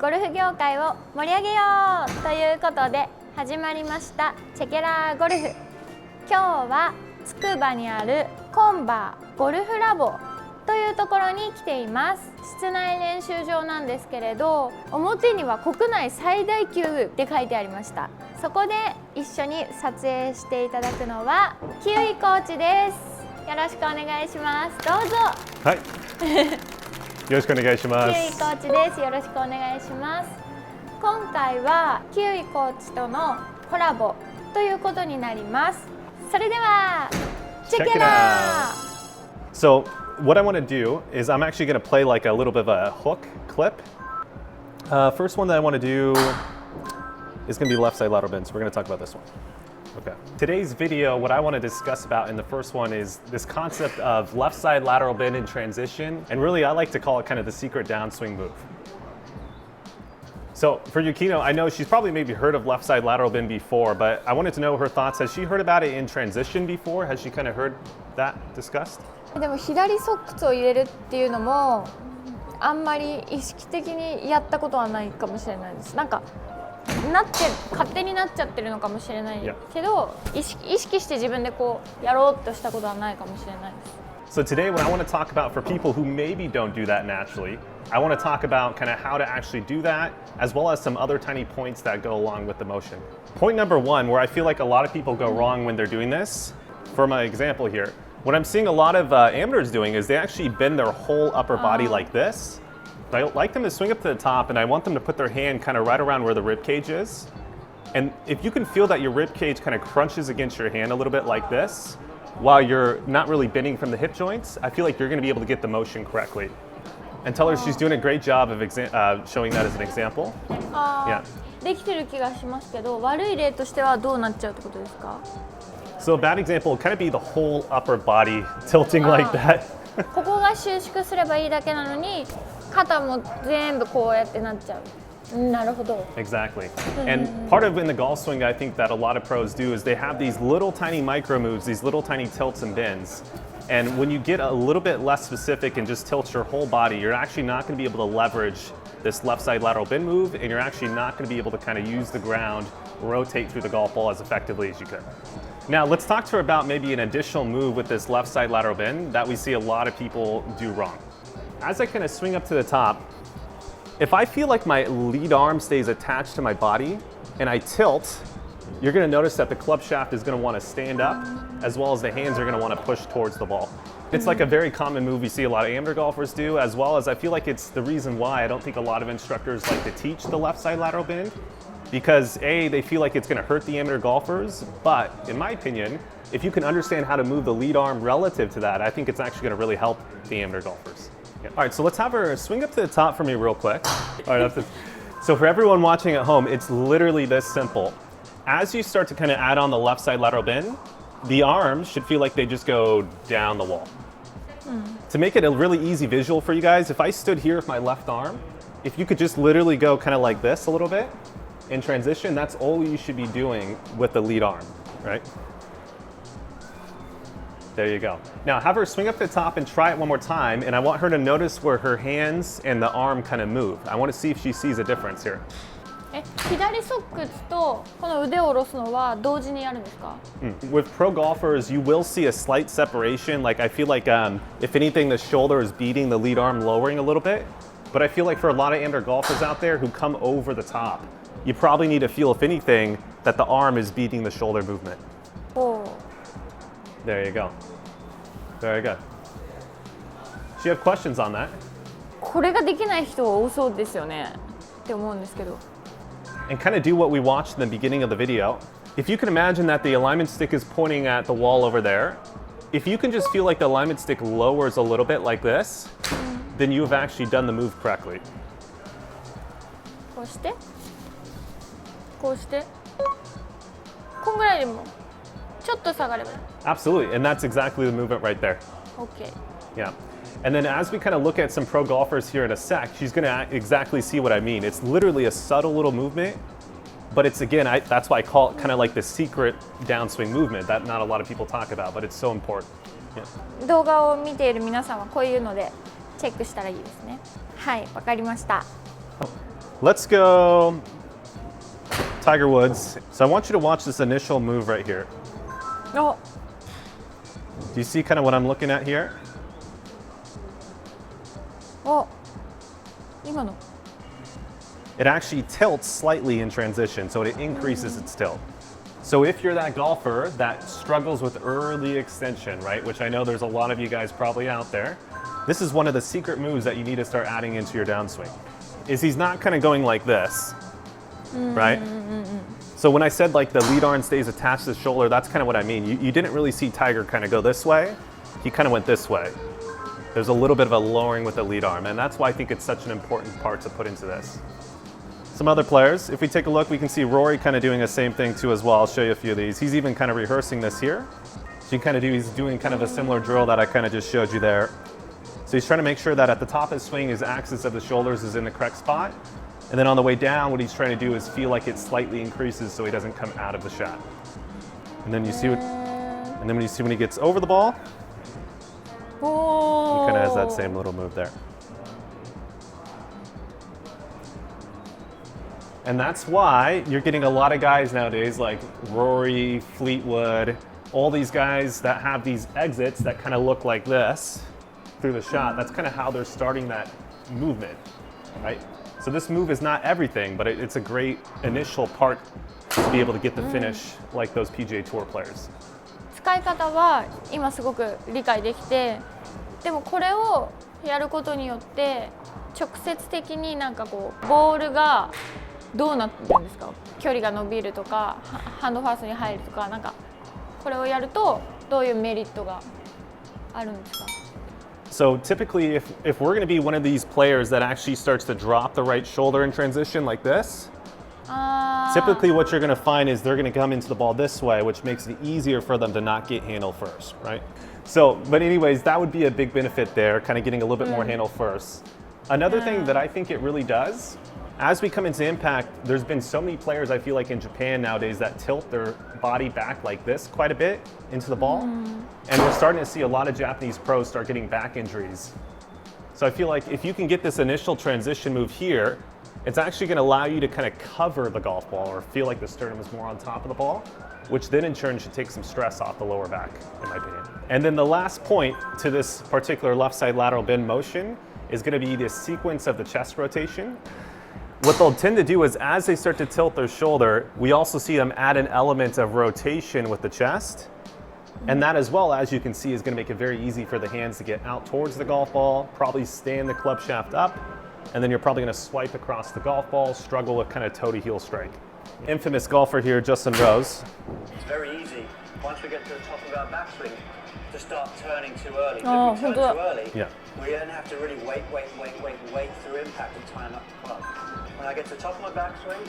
ゴルフ業界を盛り上げようということで始まりましたチェケラーゴルフ。今日はつくばにあるコンバーゴルフラボというところに来ています。室内練習場なんですけれど、表には国内最大級って書いてありました。そこで一緒に撮影していただくのはキウイコーチです。よろしくお願いします。どうぞ。はい。よろしくお願いします。キウイコーチです。よろしくお願いします。今回はキウイコーチとのコラボということになります。それではチェケラー。So what I want to do is I'm actually going to play like a little bit of a hook clip. First one that I want to do is going to be left side lateral bend. So we're going to talk about this one. Okay. Today's video, what I want to discuss about in the first one is this concept of left side lateral bend in transition. And really, I like to call it kind of the secret downswing move. So for Yukino, I know she's probably maybe heard of left side lateral bend before, but I wanted to know her thoughts. Has she heard about it in transition before? Has she kind of heard that discussed? でも左側屈を入れるっていうのもあんまり意識的にやったことはないかもしれないです。なんか勝手になっちゃってるのかもしれないけど、意識して自分でこうやろうとしたことはないかもしれないです。So today what I want to talk about for people who maybe don't do that naturally, I want to talk about kind of how to actually do that, as well as some other tiny points that go along with the motion. Point number one, where I feel like a lot of people go wrong when they're doing this, for my example here, what I'm seeing a lot of amateurs doing is they actually bend their whole upper body like this. I like them to swing up to the top, and I want them to put their hand kind of right around where the rib cage is. And if you can feel that your rib cage kind of crunches against your hand a little bit like this, while you're not really bending from the hip joints, I feel like you're going to be able to get the motion correctly. And tell her she's doing a great job of showing that as an example. Yeah. できてる気がしますけど、悪い例としてはどうなっちゃうってことですか？ So a bad example would kind of be the whole upper body tilting like that. ここが収縮すればいいだけなのに、肩も全部こうやってなっちゃう。なるほど。Exactly. And part of in the golf swing, I think that a lot of pros do is they have these little tiny micro moves, these little tiny tilts and bends. And when you get a little bit less specific and just tilt your whole body, you're actually not going to be able to leverage this left side lateral bend move, and you're actually not going to be able to kind of use the ground, rotate through the golf ball as effectively as you could. Now let's talk to her about maybe an additional move with this left side lateral bend that we see a lot of people do wrong. As I kind of swing up to the top, if I feel like my lead arm stays attached to my body and I tilt, you're going to notice that the club shaft is going to want to stand up, as well as the hands are going to want to push towards the ball. It's like a very common move we see a lot of amateur golfers do, as well as I feel like it's the reason why I don't think a lot of instructors like to teach the left side lateral bend, because A, they feel like it's going to hurt the amateur golfers, but in my opinion, if you can understand how to move the lead arm relative to that, I think it's actually going to really help the amateur golfers. Yeah. All right, so let's have her swing up to the top for me real quick. All right, so for everyone watching at home, it's literally this simple. As you start to kind of add on the left side lateral bend, the arms should feel like they just go down the wall. To make it a really easy visual for you guys, if I stood here with my left arm, if you could just literally go kind of like this a little bit in transition, that's all you should be doing with the lead arm, right? There you go. Now have her swing up to the top and try it one more time, and I want her to notice where her hands and the arm kind of move. I want to see if she sees a difference here. 左側屈とこの腕を下ろすのは同時にやるんですか？ With pro golfers, you will see a slight separation. Like I feel like if anything, the shoulder is beating the lead arm, lowering a little bit. But I feel like for a lot of amateur golfers out there who come over the top, you probably need to feel, if anything, that the arm is beating the shoulder movement. Oh. There you go. Very good. Do you have questions on that? これができない人多そうですよねって思うんですけど。And kind of do what we watched in the beginning of the video. If you can imagine that the alignment stick is pointing at the wall over there, if you can just feel like the alignment stick lowers a little bit like this, then you have actually done the move correctly. こうしてこうしてこんぐらいでもちょっと下がればいい。Absolutely, and that's exactly the movement right there. Okay. Yeah. And then as we kind of look at some pro golfers here in a sec, she's going to exactly see what I mean. It's literally a subtle little movement, but it's again, that's why I call it kind of like the secret downswing movement that not a lot of people talk about, but it's so important. Yeah. 動画を見ている皆さんはこういうのでチェックしたらいいですね。はい、わかりました。let's go Tiger Woods. So I want you to watch this initial move right here. お、 Do you see kind of what I'm looking at here? お、今の。 It actually tilts slightly in transition, so it increases its tilt. So if you're that golfer that struggles with early extension, right, which I know there's a lot of you guys probably out there, this is one of the secret moves that you need to start adding into your downswing. Is he's not kind of going like this, right? So when I said like the lead arm stays attached to the shoulder, that's kind of what I mean. You didn't really see Tiger kind of go this way. He kind of went this way. There's a little bit of a lowering with the lead arm, and that's why I think it's such an important part to put into this. Some other players, if we take a look, we can see Rory kind of doing the same thing too as well. I'll show you a few of these. He's even kind of rehearsing this here. So you kind of he's doing kind of a similar drill that I kind of just showed you there. So he's trying to make sure that at the top of his swing, his axis of the shoulders is in the correct spot. And then on the way down, what he's trying to do is feel like it slightly increases so he doesn't come out of the shot. And then you see when he gets over the ball, he kind of has that same little move there. And that's why you're getting a lot of guys nowadays like Rory, Fleetwood, all these guys that have these exits that kind of look like this through the shot. That's kind of how they're starting that movement, right? So this move is not everything, but it's a great initial part to be able to get the finish like those PGA Tour players. 使い方は今すごく理解できて、でもこれをやることによって直接的になんかこうボールがどうなってるんですか？距離が伸びるとか、ハンドファーストに入るとか、なんかこれをやるとどういうメリットがあるんですか？ So typically, if we're going to be one of these players that actually starts to drop the right shoulder in transition like this, typically what you're going to find is they're going to come into the ball this way, which makes it easier for them to not get handle first, right? So, but anyways, that would be a big benefit there, kind of getting a little bit more handle first. Another thing that I think it really does, as we come into impact, there's been so many players I feel like in Japan nowadays that tilt their body back like this quite a bit into the ball. And we're starting to see a lot of Japanese pros start getting back injuries. So I feel like if you can get this initial transition move here, it's actually going to allow you to kind of cover the golf ball or feel like the sternum is more on top of the ball, which then in turn should take some stress off the lower back, in my opinion. And then the last point to this particular left side lateral bend motion is going to be this sequence of the chest rotation. What they'll tend to do is as they start to tilt their shoulder, we also see them add an element of rotation with the chest. And that as well, as you can see, is going to make it very easy for the hands to get out towards the golf ball, probably stand the club shaft up, and then you're probably going to swipe across the golf ball, struggle with kind of toe to heel strike. Infamous golfer here, Justin Rose. It's very easy, once we get to the top of our backswing, to start turning too early. Oh, If we turn too early, yeah. we then have to really wait through impact and time up the club. When I get to the top of my backswing,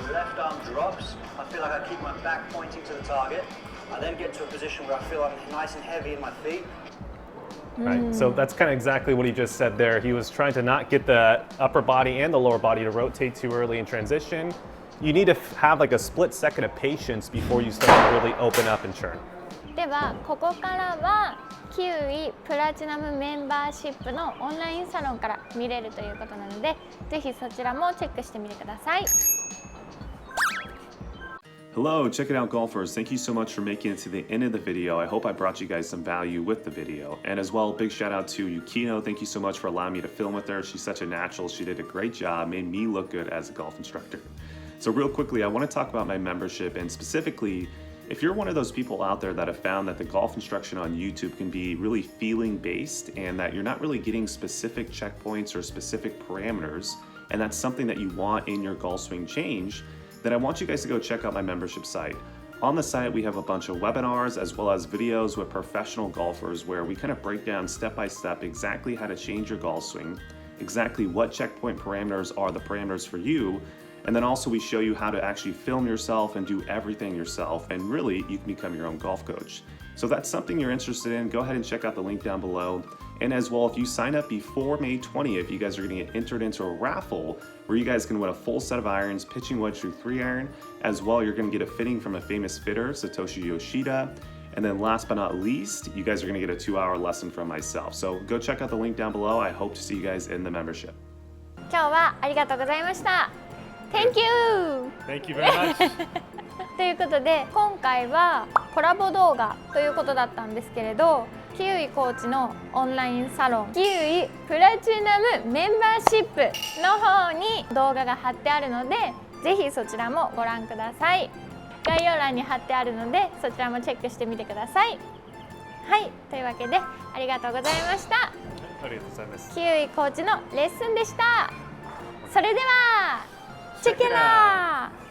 the left arm drops, I feel like I keep my back pointing to the target. I then get to a position where I feel I'm nice and heavy in my feet. Right, so that's kind of exactly what he just said there. He was trying to not get the upper body and the lower body to rotate too early in transition. You need to have like a split second of patience before you start to really open up and turn. ではここからはキウイプラチナムメンバーシップのオンラインサロンから見れるということなので、ぜひそちらもチェックしてみてください。Hello, check it out golfers. Thank you so much for making it to the end of the video. I hope I brought you guys some value with the video. And as well, big shout out to Yukino. Thank you so much for allowing me to film with her. She's such a natural. She did a great job, made me look good as a golf instructor. So real quickly, I want to talk about my membership, and specifically, if you're one of those people out there that have found that the golf instruction on YouTube can be really feeling based and that you're not really getting specific checkpoints or specific parameters, and that's something that you want in your golf swing change, then I want you guys to go check out my membership site. On the site, we have a bunch of webinars as well as videos with professional golfers where we kind of break down step by step exactly how to change your golf swing, exactly what checkpoint parameters are the parameters for you, and then also we show you how to actually film yourself and do everything yourself, and really you can become your own golf coach. So if that's something you're interested in, go ahead and check out the link down below. And as well, if you sign up before May 20th, you guys are going to get entered into a raffle where you guys can win a full set of irons, pitching wedge through 3-iron. As well, you're going to get a fitting from a famous fitter, Satoshi Yoshida. And then last but not least, you guys are going to get a 2-hour lesson from myself. So go check out the link down below. I hope to see you guys in the membership. 今日はありがとうございました。 Thank you! Thank you very much. ということで今回はコラボ動画ということだったんですけれど、キウイコーチのオンラインサロンキウイプラチナムメンバーシップの方に動画が貼ってあるので、ぜひそちらもご覧ください。概要欄に貼ってあるのでそちらもチェックしてみてください。はい、というわけでありがとうございました。ありがとうございます。キウイコーチのレッスンでした。それではチェケラー。